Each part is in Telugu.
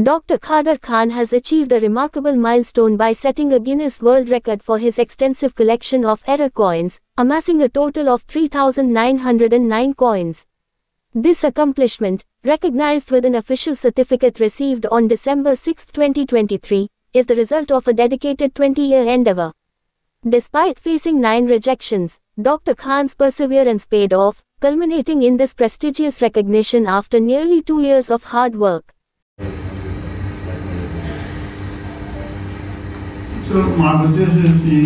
Dr. Khader Khan has achieved a remarkable milestone by setting a Guinness World Record for his extensive collection of error coins, amassing a total of 3,909 coins. This accomplishment, recognized with an official certificate received on December 6, 2023, is the result of a dedicated 20-year endeavor. Despite facing 9 rejections, Dr. Khan's perseverance paid off, culminating in this prestigious recognition after nearly 2 years of hard work. So, మాకు వచ్చేసేసి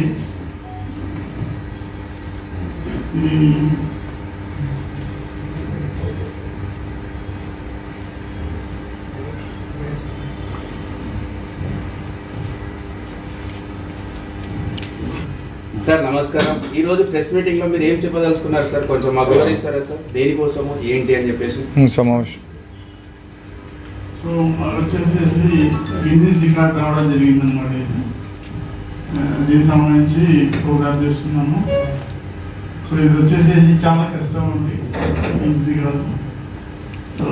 సార్ నమస్కారం. ఈ రోజు ప్రెస్ మీటింగ్ లో మీరు ఏం చెప్పదలుచుకున్నారు సార్? కొంచెం మాకు వివరిస్తారా సార్? దేనికోసము ఏంటి అని చెప్పేసి సమావేశం. సో మాకు వచ్చేసేసి గిన్నీస్ రికార్డ్ రావడం జరిగిందన్నమాట. దీనికి సంబంధించి ప్రోగ్రామ్ చేస్తున్నాము. సో ఇది వచ్చేసేసి చాలా కష్టం ఉంది, ఈజీ కాదు. సో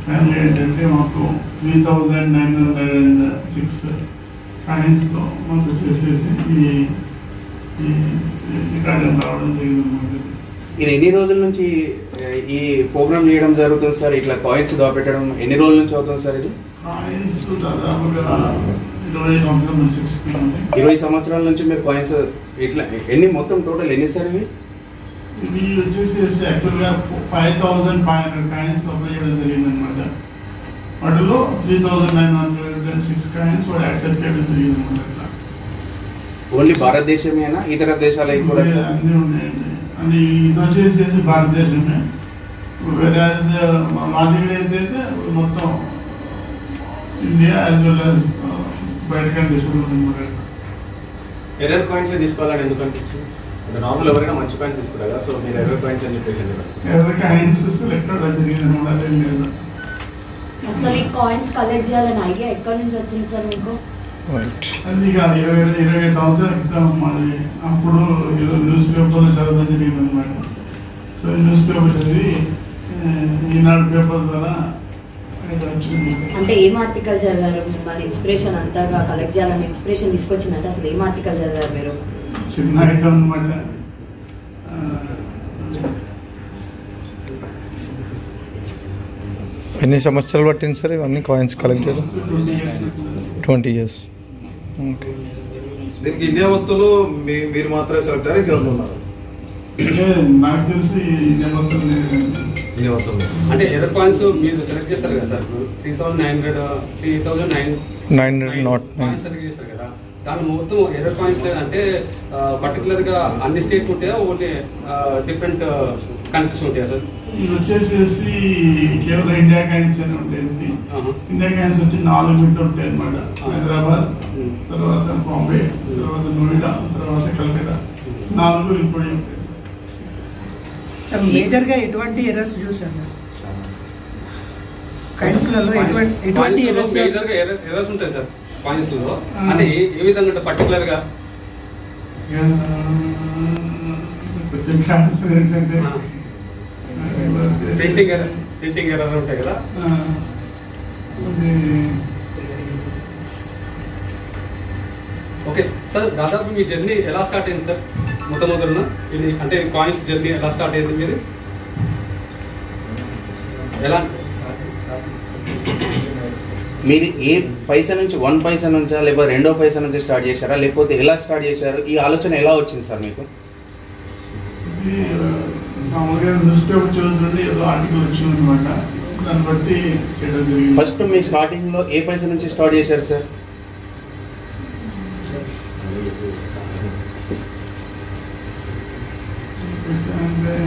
ఫైనల్ ఏంటంటే మాకు 3,906 కాయిన్స్లో మాకు వచ్చేసేసి ఈ రికార్డు రావడం జరిగిందన్నమాట. ఇది ఎన్ని రోజుల నుంచి ఈ ప్రోగ్రామ్ చేయడం జరుగుతుంది సార్? ఇట్లా కాయిన్స్ దాపెట్టడం ఎన్ని రోజుల నుంచి అవుతుంది సార్? ఇది కాయిన్స్ దాదాపుగా 20 సంవత్సరాల నుంచి వస్తుంది. 20 సంవత్సరాల నుంచి మీరు కాయిన్స్ ఇట్లా ఎన్ని మొత్తం టోటల్ ఎన్ని సార్? ఇవి వచ్చేసి యాక్చువల్గా 5,500 కాయిన్స్ అప్లై చేయడం జరిగిందనమాట. వాటిలో 3,906 కాయిన్స్ వాడు యాక్సెప్ట్ చేయడం జరిగిందనమాట. ఓన్లీ భారతదేశమేనా, ఇతర దేశాలకి కూడా అన్నీ ఉన్నాయండి. అది ఇది వచ్చేసి భారతదేశమే. వేరే మా దగ్గర ఏంటంటే మొత్తం ఇండియా యాజ్ వెల్ యాజ్ బయట కంట్రీస్ కూడా ఉందన్నమాట. ఎర్రర్ కాయిన్స్ తీసుకోవాలని ఎందుకు అనిపించింది? నార్మల్ ఎవరైనా మంచి కాయిన్స్ తీసుకుంటారు కదా, సో మీరు ఎర్రర్ కాయిన్స్ అని చెప్పేసి ఎర్రర్ కాయిన్స్ సెలెక్ట్ అవ్వడం జరిగింది. అదేం లేదు. అసలు ఈ కాయిన్స్ కలెక్ట్ చేయాలని ఐడియా ఎక్కడి నుంచి వచ్చింది సార్ మీకు? అది కాదు, 20 సంవత్సరాల క్రితం మాది. అప్పుడు న్యూస్ పేపర్లో చదవడం జరిగింది అనమాట. సో న్యూస్ పేపర్ చదివి ఈనాడు పేపర్ ద్వారా అంటే ఏం ఆర్టికల్ చదివారు? మిమ్మల్ని ఇన్స్పిరేషన్ అంతగా కలెక్ట్ చేయాలని ఇన్స్పిరేషన్ తీసుకొచ్చిందంటే అసలు ఏం ఆర్టికల్ చదివారు మీరు? చిన్న ఐటమ్ అనమాట. ఎన్ని సంవత్సరాలు పట్టింది సార్ ఇవన్నీ కాయిన్స్ కలెక్ట్ చేయడం? 20 years. ఓకే. దీనికి ఇండియా మొత్తంలో మీరు మాత్రమే సెలెక్ట్ అయ్యారు, ఇంకా ఉన్నారు? నాకు తెలిసి ఇండియా మొత్తం అంటే ఎర్రర్ కాయిన్స్ మీరు సెలెక్ట్ చేస్తారు కదా సార్? 3,909 సెలెక్ట్ చేస్తారు కదా, దాని మొత్తం ఎర్రర్ కాయిన్స్ లేదంటే పర్టికులర్ గా అన్ని స్టేట్ ఉంటాయా, ఓన్లీ డిఫరెంట్ కంట్రీస్ ఉంటాయా సార్? ఇది వచ్చేసేసి కేవలం ఇండియా కాయిన్స్ అని ఉంటాయండి. ఇండియా కాయిన్స్ వచ్చి 4 బిట్ ఉంటాయి అనమాట. హైదరాబాద్, తర్వాత బాంబే, తర్వాత నోయిడా, తర్వాత కల్కటా, 4 ఇంపోర్ట్ ఉంటాయి. సార్ మేజర్ గా ఎటువంటి ఎర్రర్స్ చూసారు కాయిన్స్ లలో? ఎటువంటి ఎర్రర్స్ మేజర్ గా ఎర్రర్స్ ఉంటాయి సార్ కాయిన్స్ లో? అంటే ఏ విధంగా పర్టికులర్ గా? కొంచెం క్యాన్సర్ ఏంటంటే ప్రింటింగ్ ఎర్రర్ ఉంటాయి కదా. ఓకే సార్, దాదాపు మీ జర్నీ ఎలా స్టార్ట్ అయింది సార్? మొదలున ఇది అంటే కాయిన్స్ జర్నీ ఎలా స్టార్ట్ అయింది మీరు? ఎలా మీరు ఏ పైసా నుంచి 1 పైసా నుంచా, లేకపోతే 2వ పైసా నుంచి స్టార్ట్ చేశారా, లేకపోతే ఎలా స్టార్ట్ చేశారు? ఈ ఆలోచన ఎలా వచ్చింది సార్ మీకు? మామూలుగా న్యూస్ పేపర్ చదువుతుంటే ఏదో ఆర్టికల్ వచ్చింది అనమాట. దాన్ని బట్టి చేయడం జరిగింది. ఫస్ట్ మీ స్టార్టింగ్ లో ఏ పైసా నుంచి స్టార్ట్ చేశారు సార్?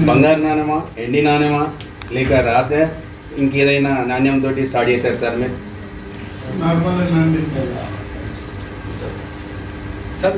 బంగారు నాణ్యమా, ఎండి నాణ్యమా, లేక రాతే ఇంకేదైనా నాణ్యంతో స్టార్ట్ చేశారు సార్ మీరు? Normal sir